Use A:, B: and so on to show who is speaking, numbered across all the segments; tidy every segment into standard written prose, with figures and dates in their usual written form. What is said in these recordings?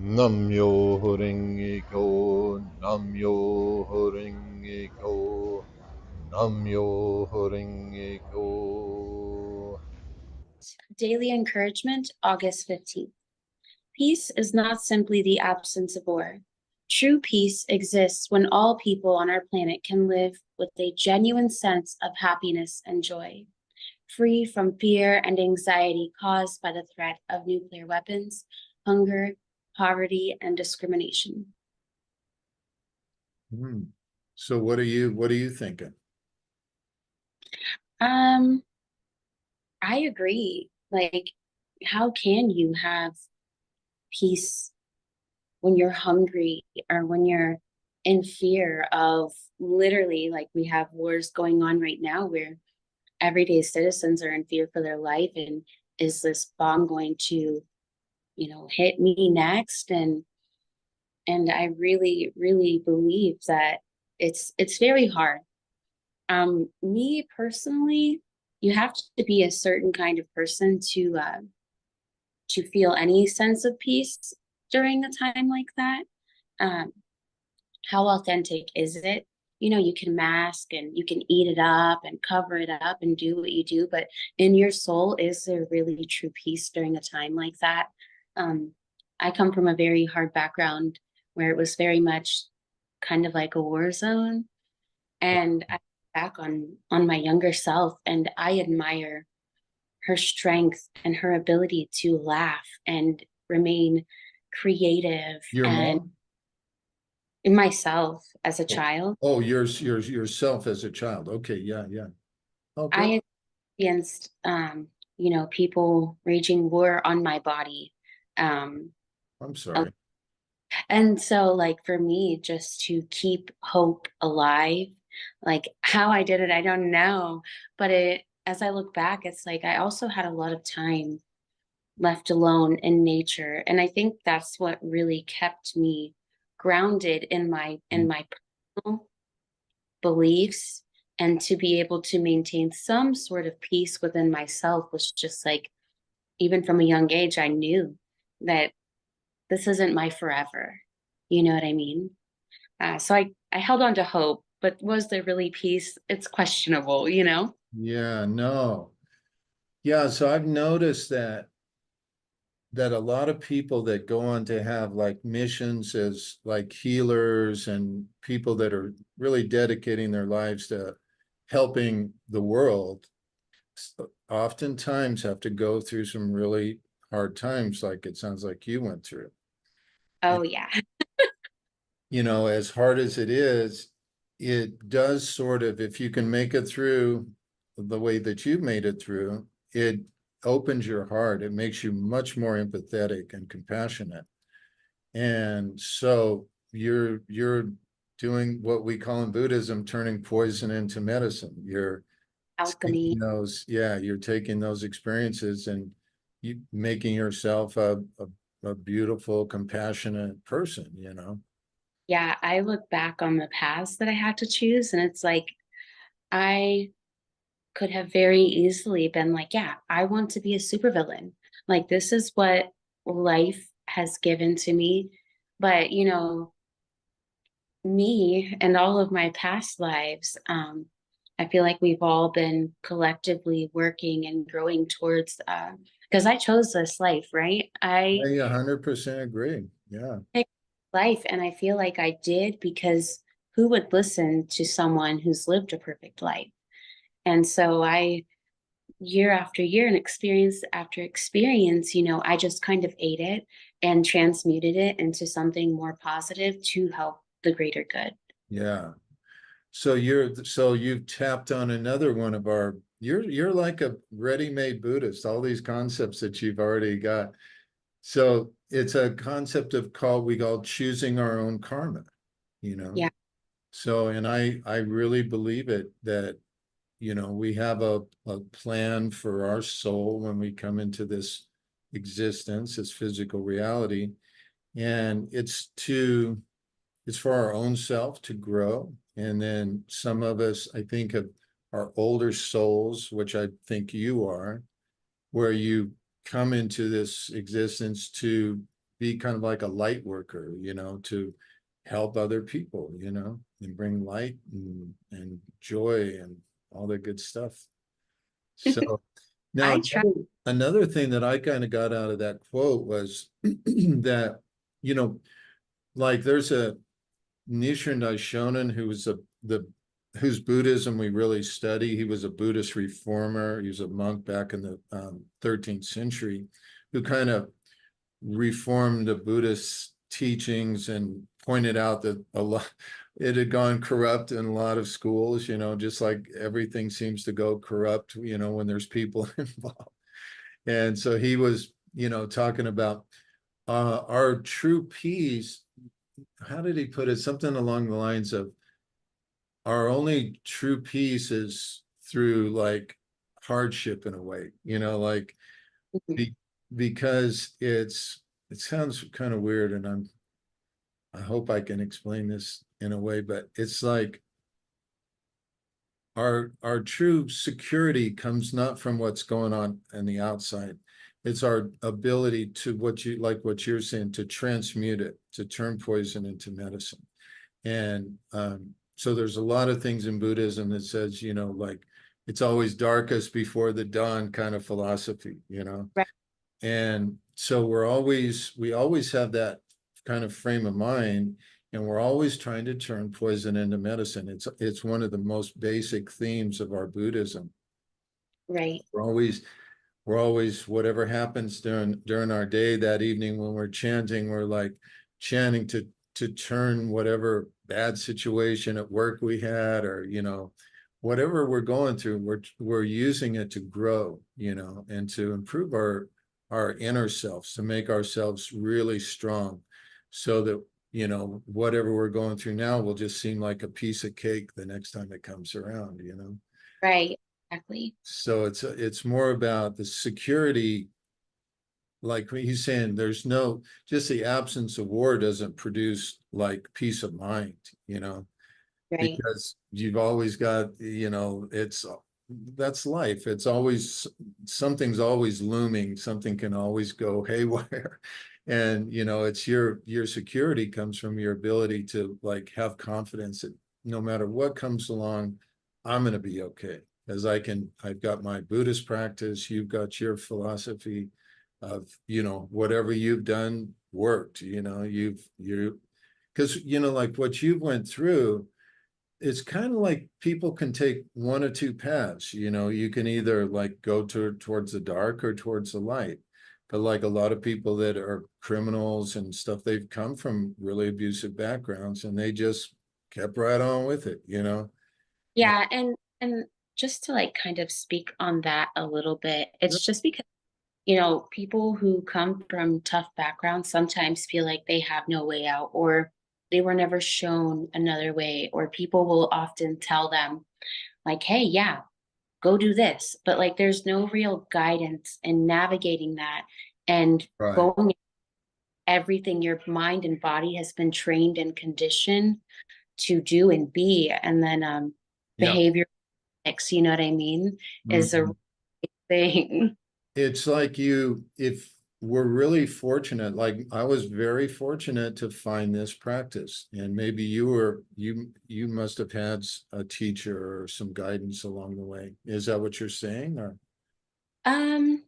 A: Myoho Renge Kyo, Myoho Renge Kyo, Myoho Renge Kyo.
B: Daily Encouragement, August 15th. Peace is not simply the absence of war. True peace exists when all people on our planet can live with a genuine sense of happiness and joy, free from fear and anxiety caused by the threat of nuclear weapons, hunger, poverty, and discrimination.
C: So what are you thinking?
B: I agree. Like, how can you have peace when you're hungry or when you're in fear of literally, like, we have wars going on right now where everyday citizens are in fear for their life, and is this bomb going to hit me next? And I really believe that it's very hard. Me personally, you have to be a certain kind of person to feel any sense of peace during a time like that. How authentic is it? You can mask and you can eat it up and cover it up and do what you do, but in your soul, is there really true peace during a time like that? I come from a very hard background where it was very much kind of like a war zone. And I look back on my younger self, and I admire her strength and her ability to laugh and remain creative.
C: Your
B: And
C: mom?
B: in myself as a child,
C: Oh, yourself as a child. Okay, yeah. Okay.
B: I experienced people waging war on my body.
C: I'm sorry.
B: And so, like, for me, just to keep hope alive, like, how I did it, I don't know. But as I look back, it's like I also had a lot of time left alone in nature. And I think that's what really kept me grounded in my personal beliefs, and to be able to maintain some sort of peace within myself was just like, even from a young age, I knew that this isn't my forever. You know what I mean? So I held on to hope, but was there really peace? It's questionable,
C: Yeah, no. Yeah, so I've noticed that a lot of people that go on to have like missions as like healers and people that are really dedicating their lives to helping the world oftentimes have to go through some really hard times, like it sounds like you went through.
B: Oh,
C: And,
B: yeah.
C: as hard as it is, it does sort of, if you can make it through the way that you've made it through, it opens your heart. It makes you much more empathetic and compassionate. And so you're doing what we call in Buddhism, turning poison into medicine. You're
B: Alchemy.
C: taking those, yeah, you're taking those experiences and you making yourself a beautiful, compassionate person.
B: Yeah, I look back on the paths that I had to choose, and it's like I could have very easily been like, yeah, I want to be a supervillain. Like, this is what life has given to me. But, me and all of my past lives, I feel like we've all been collectively working and growing towards, because I chose this life, right? I
C: I 100% agree. Yeah.
B: picked life, and I feel like I did because who would listen to someone who's lived a perfect life? And so year after year and experience after experience, I just kind of ate it and transmuted it into something more positive to help the greater good.
C: Yeah. So you've tapped on another one of our, you're like a ready-made Buddhist, all these concepts that you've already got. So it's a concept we call choosing our own karma.
B: Yeah.
C: So, and I really believe it that, we have a plan for our soul when we come into this existence, this physical reality. And it's for our own self to grow. And then some of us, I think, of our older souls, which I think you are, where you come into this existence to be kind of like a light worker, to help other people, and bring light and joy and all that good stuff. So now
B: I try.
C: another thing that I kind of got out of that quote was that, like there's a Nichiren Daishonin who was whose Buddhism we really study. He was a Buddhist reformer. He was a monk back in the 13th century, who kind of reformed the Buddhist teachings and pointed out that it had gone corrupt in a lot of schools, just like everything seems to go corrupt, when there's people involved. And so he was, talking about our true peace. How did he put it? Something along the lines of our only true peace is through like hardship in a way, like because it sounds kind of weird, and I hope I can explain this in a way, but it's like our true security comes not from what's going on the outside. It's our ability to what you're saying, to transmute it, to turn poison into medicine. And so there's a lot of things in Buddhism that says, like it's always darkest before the dawn kind of philosophy,
B: Right.
C: And so we always have that kind of frame of mind, and we're always trying to turn poison into medicine. It's one of the most basic themes of our Buddhism.
B: Right.
C: We're always whatever happens during our day that evening when we're chanting, we're like chanting to turn whatever bad situation at work we had, or whatever we're going through, we're using it to grow, and to improve our inner selves, to make ourselves really strong, so that whatever we're going through now will just seem like a piece of cake the next time it comes around.
B: Right. Exactly.
C: So it's more about the security. Like he's saying, there's just the absence of war doesn't produce like peace of mind,
B: Right.
C: because you've always got, that's life. It's always, something's always looming. Something can always go haywire. And, it's your security comes from your ability to like have confidence that no matter what comes along, I'm going to be okay. As I've got my Buddhist practice, you've got your philosophy of, whatever you've done worked, because, like what you went through, it's kind of like people can take one or two paths, you can either like go towards the dark or towards the light. But like a lot of people that are criminals and stuff, they've come from really abusive backgrounds and they just kept right on with it,
B: Yeah. And just to like kind of speak on that a little bit, it's just because, people who come from tough backgrounds sometimes feel like they have no way out, or they were never shown another way, or people will often tell them like, hey, yeah, go do this. But like there's no real guidance in navigating that and
C: Right.
B: going everything your mind and body has been trained and conditioned to do and be. And then
C: Yeah.
B: behavior mix, you know what I mean, is a
C: Mhm.
B: thing.
C: It's like if we're really fortunate, like I was very fortunate to find this practice, and maybe you must have had a teacher or some guidance along the way. Is that what you're saying? Or
B: Um,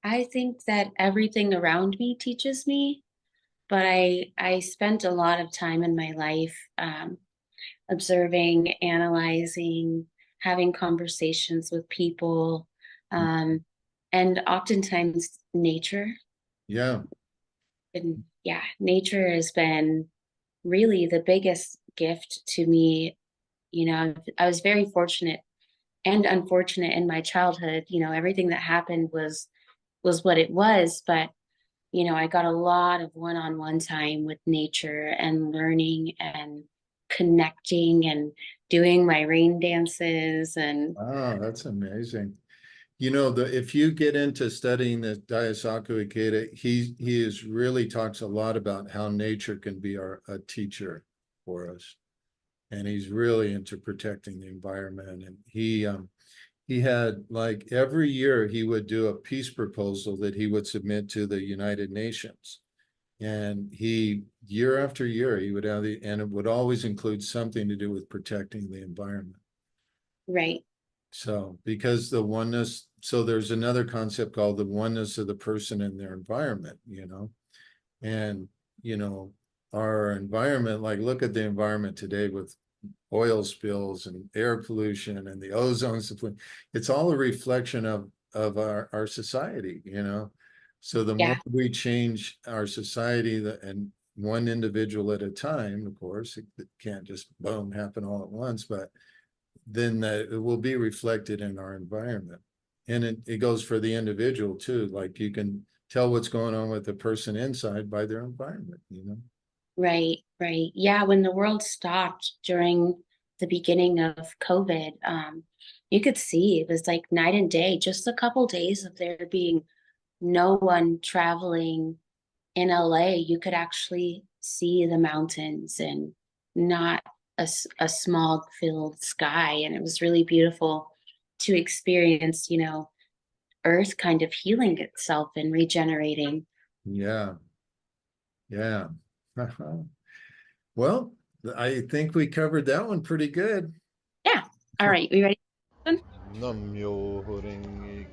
B: I think that everything around me teaches me, but I spent a lot of time in my life observing, analyzing, having conversations with people, um, and oftentimes nature.
C: yeah,
B: And yeah, nature has been really the biggest gift to me. I was very fortunate and unfortunate in my childhood. Everything that happened was what it was, but I got a lot of one-on-one time with nature and learning and connecting and doing my rain dances and
C: wow, that's amazing. If you get into studying the Daisaku Ikeda, he is really talks a lot about how nature can be a teacher for us. And he's really into protecting the environment. And he had like every year he would do a peace proposal that he would submit to the United Nations. And he, year after year, he would have and it would always include something to do with protecting the environment.
B: Right.
C: So, because the oneness, so there's another concept called the oneness of the person and their environment, and, our environment, like look at the environment today with oil spills and air pollution and the ozone supply. It's all a reflection of our society, So the more
B: Yeah.
C: we change our society and one individual at a time, of course, it can't just boom happen all at once, but then it will be reflected in our environment. And it goes for the individual too. Like you can tell what's going on with the person inside by their environment,
B: Right. Right. Yeah. When the world stopped during the beginning of COVID, you could see it was like night and day, just a couple days of there being no one traveling in LA. You could actually see the mountains and not a smog filled sky. And it was really beautiful to experience, Earth kind of healing itself and regenerating.
C: Yeah. Yeah. Well, I think we covered that one pretty good.
B: Yeah. All right. We ready?
A: Namyo Renge